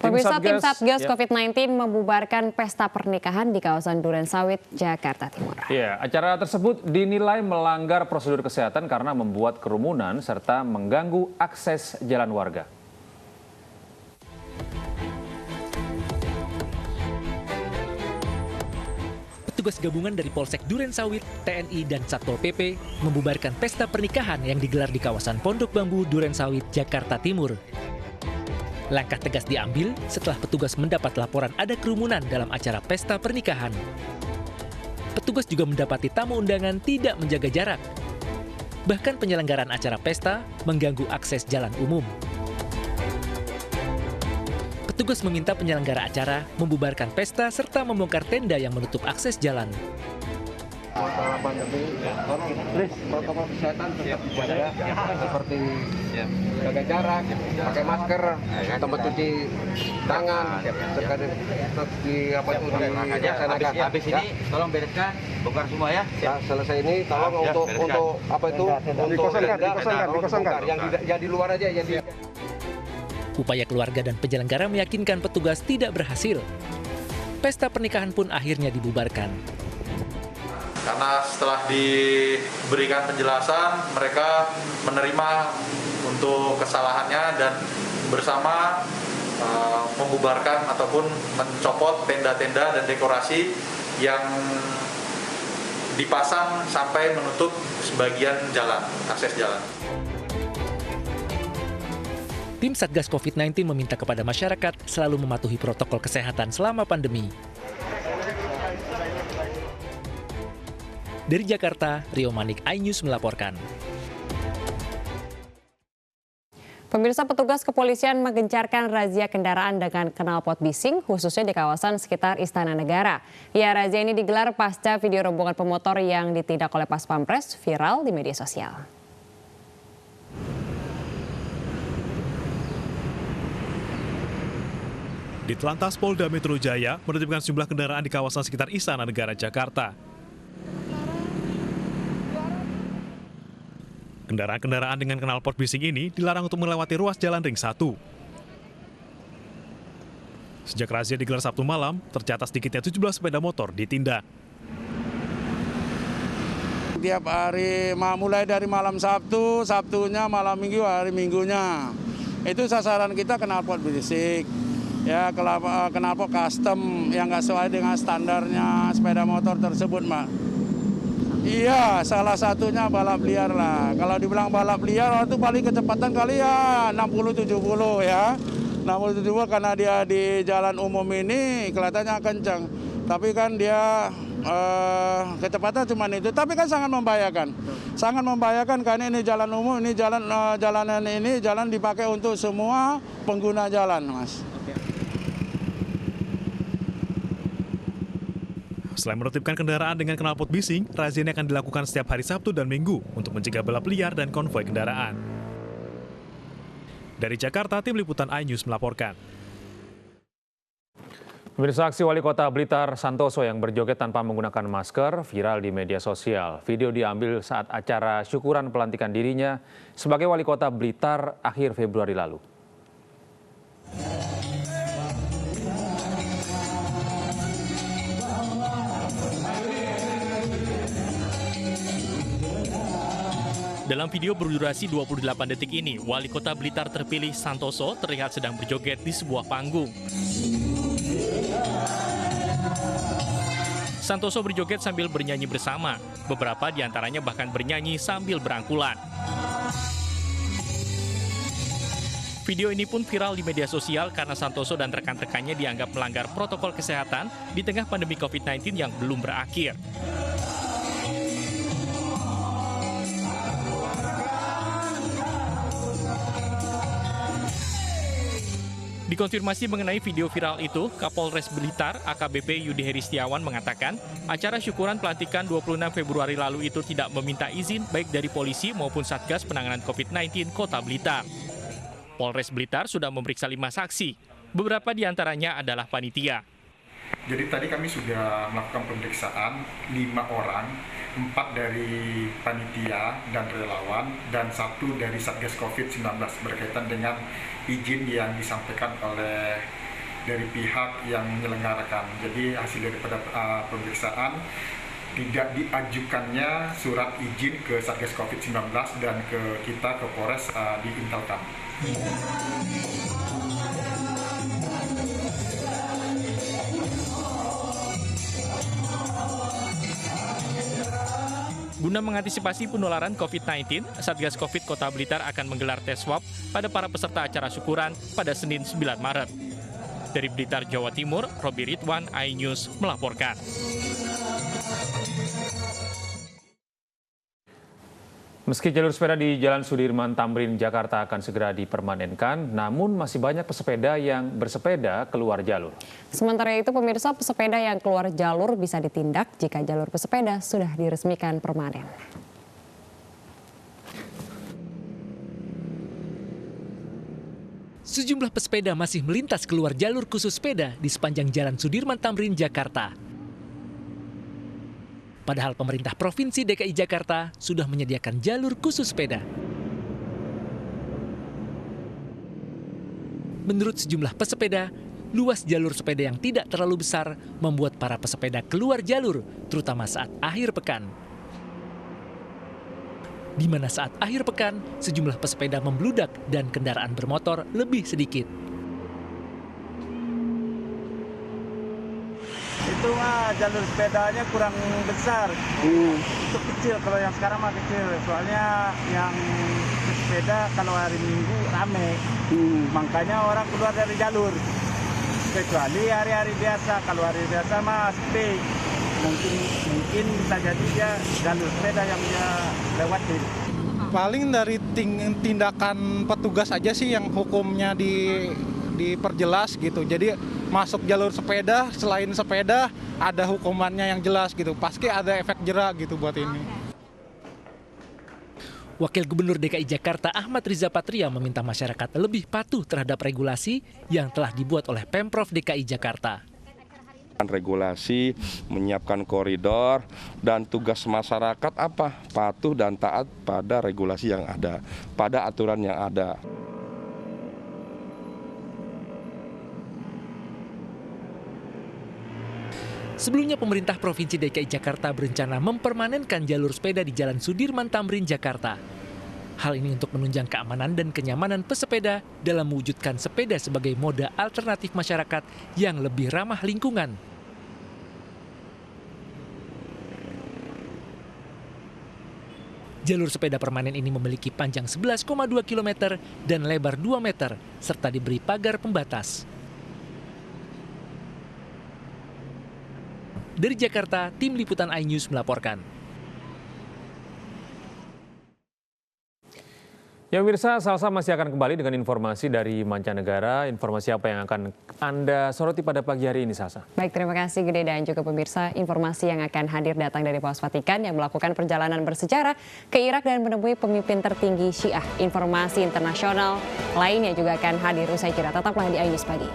Pemirsa, tim Satgas COVID-19 membubarkan pesta pernikahan di kawasan Durensawit, Jakarta Timur. Ya, acara tersebut dinilai melanggar prosedur kesehatan karena membuat kerumunan serta mengganggu akses jalan warga. Petugas gabungan dari Polsek Durensawit, TNI, dan Satpol PP membubarkan pesta pernikahan yang digelar di kawasan Pondok Bambu, Durensawit, Jakarta Timur. Langkah tegas diambil setelah petugas mendapat laporan ada kerumunan dalam acara pesta pernikahan. Petugas juga mendapati tamu undangan tidak menjaga jarak. Bahkan penyelenggaraan acara pesta mengganggu akses jalan umum. Petugas meminta penyelenggara acara membubarkan pesta serta membongkar tenda yang menutup akses jalan. Masalah pandemi, protokol kesehatan tetap dijaga seperti jaga jarak, pakai masker, tempat cuci tangan, tetap dilaksanakan. Habis ini tolong bereskan, bongkar semua ya. Selesai ini tolong untuk apa itu? Dikosongkan. Yang di luar aja yang di. Upaya keluarga dan penyelenggara meyakinkan petugas tidak berhasil. Pesta pernikahan pun akhirnya dibubarkan. Karena setelah diberikan penjelasan, mereka menerima untuk kesalahannya dan bersama membubarkan ataupun mencopot tenda-tenda dan dekorasi yang dipasang sampai menutup sebagian jalan, akses jalan. Tim Satgas COVID-19 meminta kepada masyarakat selalu mematuhi protokol kesehatan selama pandemi. Dari Jakarta, Rio Manik, iNews melaporkan. Pemirsa, petugas kepolisian menggencarkan razia kendaraan dengan knalpot bising, khususnya di kawasan sekitar Istana Negara. Ya, razia ini digelar pasca video rombongan pemotor yang ditindak oleh Pas Pampres viral di media sosial. Ditlantas Polda Metro Jaya menertibkan sejumlah kendaraan di kawasan sekitar Istana Negara, Jakarta. Kendaraan-kendaraan dengan knalpot bising ini dilarang untuk melewati ruas jalan Ring 1. Sejak razia digelar Sabtu malam, tercatat sedikitnya 17 sepeda motor ditindak. Tiap hari, mulai dari malam Sabtu, Sabtunya, malam Minggu, hari Minggunya. Itu sasaran kita knalpot bising. Ya, knalpot custom yang nggak sesuai dengan standarnya sepeda motor tersebut, Mbak. Iya, salah satunya balap liar lah. Kalau dibilang balap liar, itu paling kecepatan kali ya 60-70 ya. 60-70 karena dia di jalan umum ini kelihatannya kencang. Tapi kan dia kecepatan cuma itu. Tapi kan sangat membahayakan. Sangat membahayakan karena ini jalan umum, ini jalanan ini jalan dipakai untuk semua pengguna jalan, Mas. Selain menertibkan kendaraan dengan knalpot bising, razia ini akan dilakukan setiap hari Sabtu dan Minggu untuk mencegah balap liar dan konvoi kendaraan. Dari Jakarta, Tim Liputan iNews melaporkan. Pemirsa, aksi Wali Kota Blitar Santoso yang berjoget tanpa menggunakan masker viral di media sosial. Video diambil saat acara syukuran pelantikan dirinya sebagai Wali Kota Blitar akhir Februari lalu. Dalam video berdurasi 28 detik ini, Wali Kota Blitar terpilih Santoso terlihat sedang berjoget di sebuah panggung. Santoso berjoget sambil bernyanyi bersama. Beberapa di antaranya bahkan bernyanyi sambil berangkulan. Video ini pun viral di media sosial karena Santoso dan rekan-rekannya dianggap melanggar protokol kesehatan di tengah pandemi COVID-19 yang belum berakhir. Dikonfirmasi mengenai video viral itu, Kapolres Blitar AKBP Yudi Heri Setiawan mengatakan acara syukuran pelantikan 26 Februari lalu itu tidak meminta izin baik dari polisi maupun Satgas Penanganan COVID-19 Kota Blitar. Polres Blitar sudah memeriksa 5 saksi, beberapa di antaranya adalah panitia. Jadi tadi kami sudah melakukan pemeriksaan 5 orang, 4 dari panitia dan relawan, dan 1 dari Satgas COVID-19 berkaitan dengan izin yang disampaikan oleh dari pihak yang menyelenggarakan. Jadi hasil daripada pemeriksaan tidak diajukannya surat izin ke Satgas COVID-19 dan ke kita ke Polres di Intelkam. Guna mengantisipasi penularan COVID-19, Satgas Covid Kota Blitar akan menggelar tes swab pada para peserta acara syukuran pada Senin 9 Maret. Dari Blitar, Jawa Timur, Robi Ridwan, iNews melaporkan. Meski jalur sepeda di Jalan Sudirman Tamrin, Jakarta akan segera dipermanenkan, namun masih banyak pesepeda yang bersepeda keluar jalur. Sementara itu, pemirsa, pesepeda yang keluar jalur bisa ditindak jika jalur pesepeda sudah diresmikan permanen. Sejumlah pesepeda masih melintas keluar jalur khusus sepeda di sepanjang Jalan Sudirman Tamrin, Jakarta. Padahal pemerintah Provinsi DKI Jakarta sudah menyediakan jalur khusus sepeda. Menurut sejumlah pesepeda, luas jalur sepeda yang tidak terlalu besar membuat para pesepeda keluar jalur, terutama saat akhir pekan. Di mana saat akhir pekan, sejumlah pesepeda membludak dan kendaraan bermotor lebih sedikit. Itu mah jalur sepedanya kurang besar. Itu kecil, kalau yang sekarang mah kecil. Soalnya yang sepeda kalau hari Minggu rame. Makanya orang keluar dari jalur. Kecuali hari-hari biasa. Kalau hari biasa mah sepi. Mungkin bisa jadi dia jalur sepeda yang dia lewatin. Paling dari tindakan petugas aja sih yang hukumnya diperjelas gitu. Jadi masuk jalur sepeda, selain sepeda ada hukumannya yang jelas gitu. Pasti ada efek jera gitu buat ini. Wakil Gubernur DKI Jakarta Ahmad Riza Patria meminta masyarakat lebih patuh terhadap regulasi yang telah dibuat oleh Pemprov DKI Jakarta. Regulasi, menyiapkan koridor, dan tugas masyarakat apa? Patuh dan taat pada regulasi yang ada, pada aturan yang ada. Sebelumnya pemerintah Provinsi DKI Jakarta berencana mempermanenkan jalur sepeda di Jalan Sudirman Tamrin, Jakarta. Hal ini untuk menunjang keamanan dan kenyamanan pesepeda dalam mewujudkan sepeda sebagai moda alternatif masyarakat yang lebih ramah lingkungan. Jalur sepeda permanen ini memiliki panjang 11,2 km dan lebar 2 meter, serta diberi pagar pembatas. Dari Jakarta, tim liputan iNews melaporkan. Ya pemirsa, Salsa masih akan kembali dengan informasi dari mancanegara. Informasi apa yang akan Anda soroti pada pagi hari ini, Salsa? Baik, terima kasih Gede dan juga pemirsa. Informasi yang akan hadir datang dari Paus Vatikan yang melakukan perjalanan bersejarah ke Irak dan menemui pemimpin tertinggi Syiah. Informasi internasional lainnya juga akan hadir usai jeda. Tetaplah di iNews Pagi.